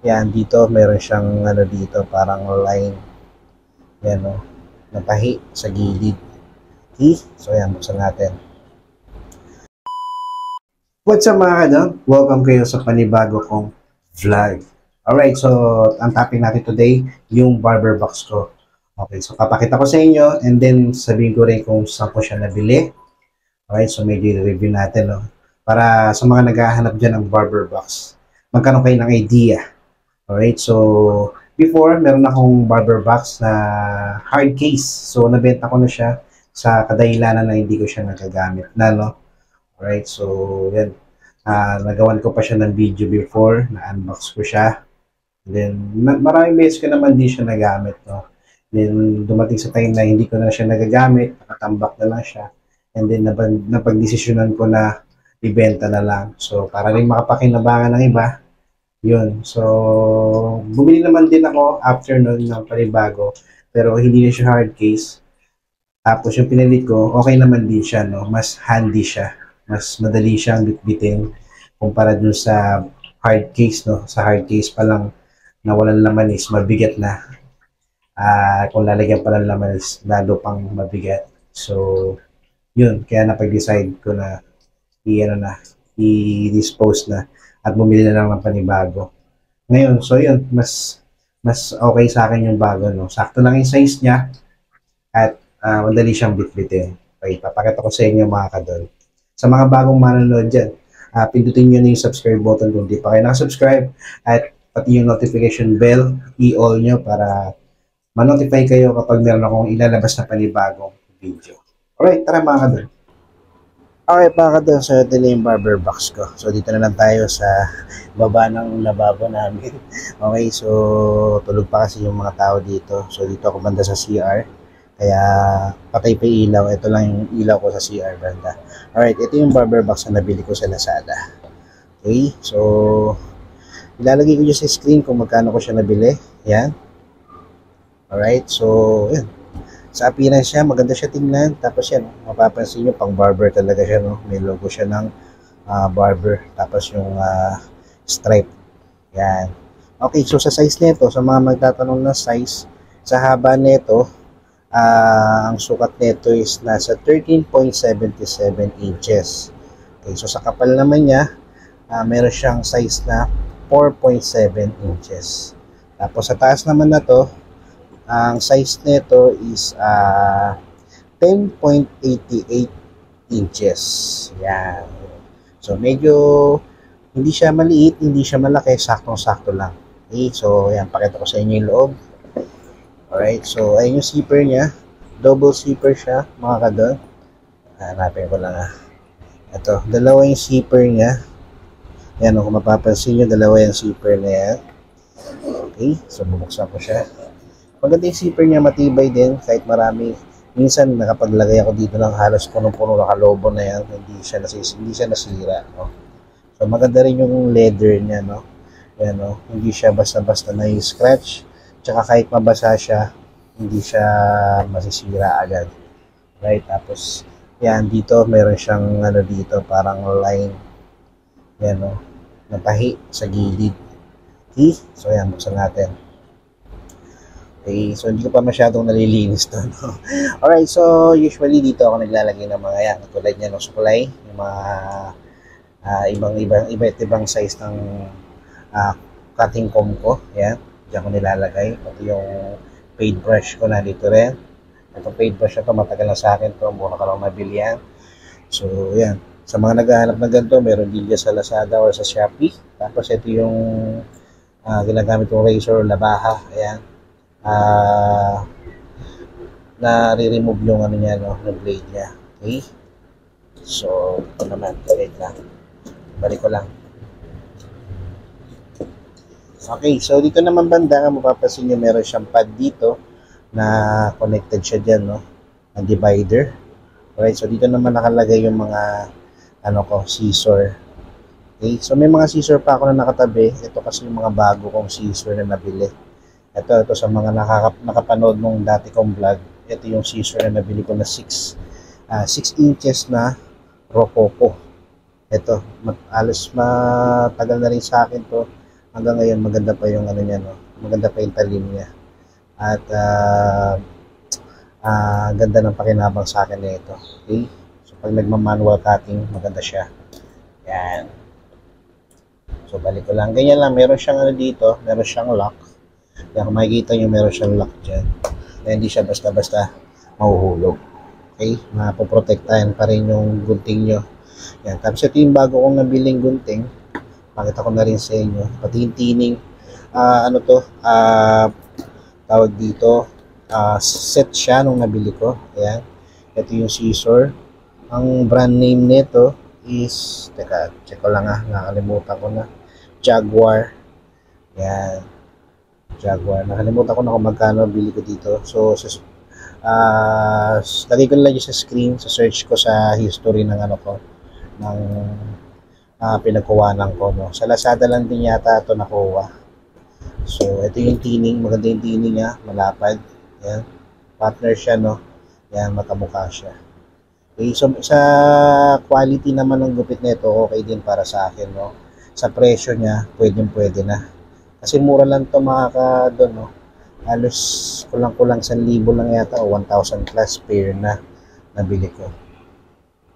Yan, dito meron siyang ano dito, parang line. Yan o, napahi sa gilid. Okay? So yan, buksan natin. What's up mga kadol? Welcome kayo sa panibago kong vlog. Alright, so ang topic natin today, yung barber box ko. Okay, so papakita ko sa inyo and then sabihin ko rin kung saan ko siya nabili. Alright, so medyo review natin, no? Para sa mga naghahanap dyan ng barber box, magkaroon kayo ng idea. Alright, so before, meron akong barber box na hard case. So nabenta ko na siya sa kadahilanan na hindi ko siya nagagamit na, no? Alright, so yan. Nagawan ko pa siya ng video before, na-unbox ko siya. Then, maraming beses ko naman di siya nagamit, no? Then, dumating sa time na hindi ko na siya nagagamit, nakatambak na lang siya. And then, napag-desisyonan ko na ibenta na lang. So, para rin makapakinabangan ng iba, yun. So, bumili naman din ako after nun ng panibago, pero hindi na siya hard case. Tapos, yung pinalit ko, okay naman din siya, no? Mas handy siya. Mas madali siyang bitbitin kumpara dun sa hard case, no? Sa hard case pa lang na walang laman is mabigat na. Kung lalagyan pa ng laman is lalo pang mabigat. So, yun. Kaya napag-decide ko na i-dispose na at bumili na lang ng panibago. Ngayon, so yun, mas okay sa akin yung bago, no? Sakto lang yung size niya at madali siyang bitbitin. Okay, papakita ko sa inyo mga kadol. Sa mga bagong manonood dyan, pindutin nyo na yung subscribe button kung di pa kayo nakasubscribe at pati yung notification bell, i-all nyo para ma-notify kayo kapag meron akong ilalabas na panibagong video. Alright, tara mga kadol. Okay mga kadol, so ito na yung barber box ko. So dito na lang tayo sa baba ng lababo namin. Okay, so tulog pa kasi yung mga tao dito. So dito ako banda sa CR. Kaya patay pa ilaw. Ito lang yung ilaw ko sa CR banda. Alright, ito yung barber box na nabili ko sa Lazada. Okay, so ilalagay ko dyan sa screen kung magkano ko siya nabili. Yan. Alright, so yan. Sa appearance siya, maganda siya tingnan. Tapos yan, mapapansin nyo, pang barber talaga siya, no? May logo siya ng barber. Tapos yung stripe. Yan. Okay, so sa size nito, sa mga magtatanong na size, sa haba nito, ang sukat nito is nasa 13.77 inches. Okay, so sa kapal naman niya, meron siyang size na 4.7 inches. Tapos sa taas naman na to, ang size nito is 10.88 inches. Yan. So medyo hindi siya maliit, hindi siya malaki, saktong-sakto lang. Okay, so yan, pakita ko sa inyo yung loob. Alright, so ayun yung zipper niya. Double zipper siya, mga kadol. Hanapin ko lang Ito, dalawa yung zipper niya. Yan, kung mapapansin nyo, dalawa yung zipper na yan. Okay, so bubuksan ko siya. Maganda yung zipper niya, matibay din, kahit marami. Minsan, nakapaglagay ako dito ng halos punong-puno nakalobo na yan. Hindi siya nasira, no? So, maganda rin yung leather niya, no? Yan, no? Hindi siya basta-basta na yung scratch. Tsaka kahit mabasa siya, hindi siya masisira agad. Right? Tapos, yan, dito, meron siyang ano dito, parang line. Yan, no? Napahi sa gilid. Okay? So, yan, buksan natin. Okay, so hindi ko pa masyadong nalilinis to, no? Alright, so usually dito ako naglalagay ng mga yan, tulad niya ng suklay, yung mga iba't ibang size ng cutting comb ko. Yan, diyan ko nilalagay. Pati yung paintbrush ko na dito rin. Itong paintbrush na to, matagal na sa akin to, mura ka lang mabili yan. So yan, sa mga naghahanap na ganito, meron din dyan sa Lazada or sa Shopee. Tapos ito yung ginagamit kong razor, labaha. Ayan. Na-remove yung ano niya, no, yung blade niya. Okay, so ito naman, balik ko lang. Okay, so dito naman banda, mapapansin nyo meron siyang pad dito na connected siya dyan, no, na divider. Alright, so dito naman nakalagay yung mga scissor. Okay, so may mga scissor pa ako na nakatabi. Ito kasi yung mga bago kong scissor na nabili. Ito sa mga nakapanood nung dati kong vlog. Ito yung scissor na nabili ko na 6 inches na Rococo. Ito, alos matagal na rin sa akin to. Hanggang ngayon, maganda pa yung ano niya, no? Maganda pa yung talim niya. At ganda ng pakinabang sa akin na ito. Okay? So, pag nagma-manual cutting, maganda siya. Yan. So, balik ko lang. Ganyan lang. Meron siyang ano dito. Meron siyang lock. Kaya kung makikita nyo, meron siyang lock dyan. Kaya hindi siya basta-basta mahuhulog. Okay? Mapoprotektahan pa rin yung gunting nyo. Yan. Tapos ito yung bago kong nabiling gunting. Pakita ko na rin sa inyo. Pati yung tining. Ano to? Tawag dito. Set siya nung nabili ko. Ayan. Ito yung scissor. Ang brand name nito is, teka, check ko lang nakalimutan ko na. Jaguar. Yan. Jaguar. Nakalimutan ko na kung magkano bili ko dito. So, lagay ko lang yung sa screen, sa search ko sa history ng ano ko, ng pinagkuwanan ko, no. Sa Lazada lang din yata ito nakuha. So, ito yung tining. Maganda yung tining niya. Malapad. Yan. Partner siya, no. Yan, makamukha siya. Okay, so sa quality naman ng gupit nito, okay din para sa akin, no. Sa presyo niya, pwede na. Kasi mura lang to mga doon, no. Halos kulang-kulang 1,000 lang yata o 1,000 plus pair na nabili ko.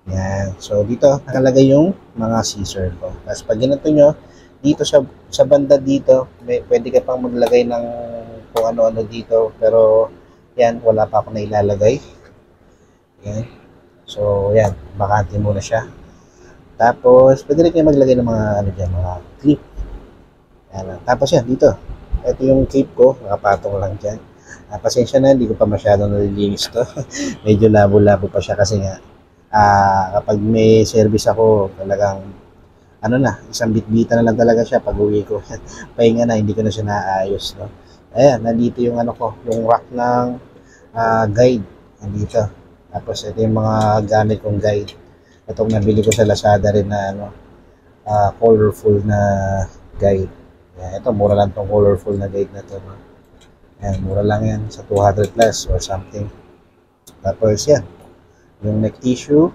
Yan. So dito nakalagay yung mga scissor ko. Tapos pag ginanto nyo, dito sa banda dito, pwede ka pang maglagay ng kung ano-ano dito. Pero yan, wala pa ako na ilalagay. Yan. So yan, bakante muna siya. Tapos, pwede rin kayo maglagay ng mga, ano dyan, mga clip. Yan. Tapos yan, dito. Ito yung clip ko, nakapatong lang dyan. Pasensya na, hindi ko pa masyadong nalilinis to. Medyo labo-labo pa siya kasi nga, kapag may service ako, talagang, ano na, isang bitbita na lang talaga siya pag uwi ko. Pahinga na, hindi ko na siya naayos, no? Ayan, nandito yung ano ko, yung rack ng guide. Nandito. Tapos, ito yung mga gamit kong guide. Itong nabili ko sa Lazada rin na ano, colorful na guide. Yan, ito mura lang tong colorful na guide na to, no? Yan, mura lang yan sa 200 plus or something. Tapos yan, yung neck tissue,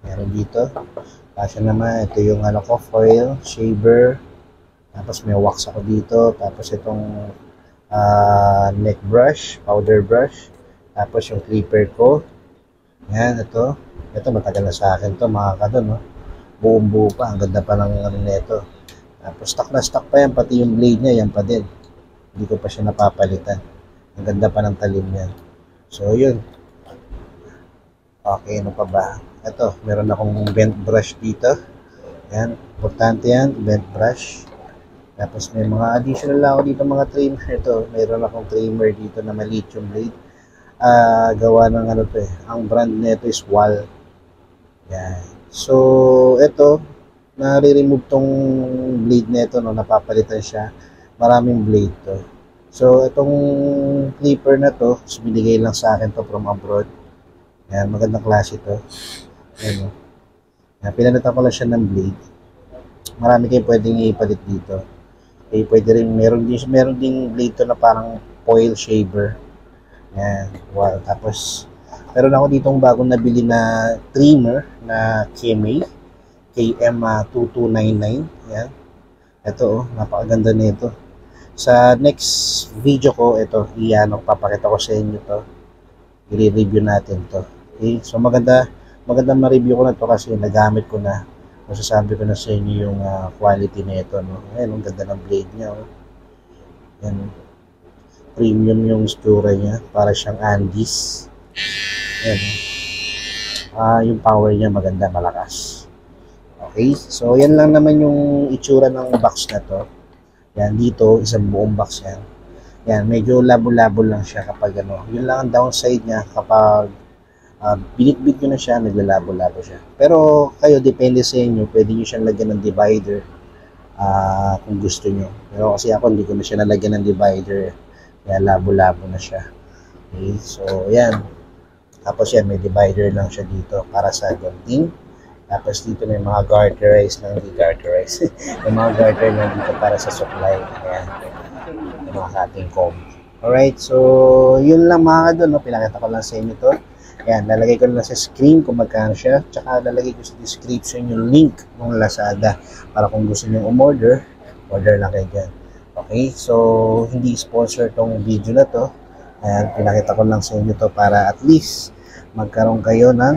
meron dito. Kasi naman, ito yung ano ko, foil, shaver. Tapos may wax ako dito. Tapos itong neck brush, powder brush. Tapos yung clipper ko. Yan, ito. Ito matagal na sa akin to, mga kadon, no? Buong buo pa, ang ganda pa ng ano nito. Tapos stock na stock pa yan, pati yung blade niya, yan pa din. Hindi ko pa siya napapalitan. Ang ganda pa ng talim niya. So, yun. Okay, ano pa ba? Ito, meron akong bent brush dito. Yan, importante yan, bent brush. Tapos may mga additional lang ako dito, mga trimmer. Ito, meron akong trimmer dito na maliit yung blade. Gawa ng ano to eh. Ang brand nito is Wal. Yan. So, ito, nare-remove tong blade nito, no, napapalitan siya. Maraming blade to. So, itong clipper na to, binigay lang sa akin to from abroad. Yan, magandang klase to. Yan, no. Yan, pinalitan ko lang siya ng blade. Marami kayong pwedeng ipalit dito. Okay, pwede rin, meron ding blade to na parang foil shaver. Yan, wow. Tapos, meron ako ditong bagong nabili na trimmer na KM2299. Yan. Ito, oh, napakaganda nito. Sa next video ko, ito, papakita ko sa inyo to. I-review natin to. Okay, so maganda ma-review ko na to kasi nagamit ko na. Masasabi ko na sa inyo yung quality nito, no. Ayan, ang ganda ng blade niya, oh. Yan. Premium yung itsura niya, para siyang Andes. Ayan. Yung power niya maganda, malakas. Okay, so yan lang naman yung itsura ng box na to. Yan, dito, isang buong box yan. Yan, medyo labo-labo lang siya kapag ano. Yun lang ang downside niya kapag binit-bit nyo na siya, naglalabo-labo siya. Pero kayo, depende sa inyo, pwede nyo siyang lagyan ng divider kung gusto nyo. Pero kasi ako, hindi ko na siya nalagyan ng divider. Kaya labo-labo na siya. Okay, so yan. Tapos yan, may divider lang siya dito para sa gunting. Tapos dito may mga garterize na hindi garterize. May mga garter na dito para sa supply. Ayan. Yung mga cutting comb. Alright, so yun lang mga kadon, no? Pinakita ko lang sa inyo to. Ayan, lalagay ko lang sa screen kung magkano siya. Tsaka lalagay ko sa description yung link ng Lazada para kung gusto nyo umorder, Order lang kayo dyan. Okay, so hindi sponsor tong video na to. Ayan, pinakita ko lang sa inyo to para at least magkaroon kayo ng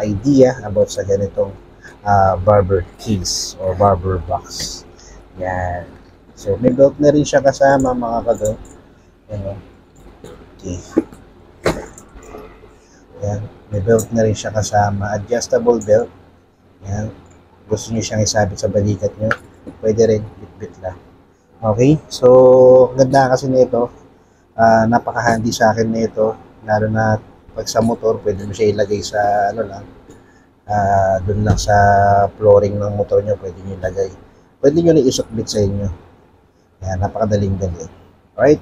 idea about sa ganitong barber case or barber box. Yan. So, may belt na rin siya kasama mga kadol. Yan. Okay. Yan. May belt na rin siya kasama. Adjustable belt. Yan. Gusto nyo siyang isabit sa balikat nyo. Pwede rin. Bit-bit lang. Okay. So, ganda kasi nito. Napaka-handy sa akin nito. Lalo na pag sa motor, pwede mo siya ilagay sa ano lang. Doon lang sa flooring ng motor nyo. Pwede nyo ilagay. Pwede nyo na isukbit sa inyo. Yan. Napakadaling galing. Alright.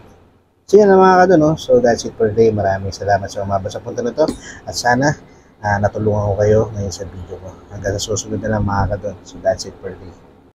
So yan lang mga kadol, no? So that's it for today. Maraming salamat sa umabot sa punta na to. At sana natulungan ko kayo ngayon sa video ko. Hanggang sa susunod na lang mga kadol. So that's it for today.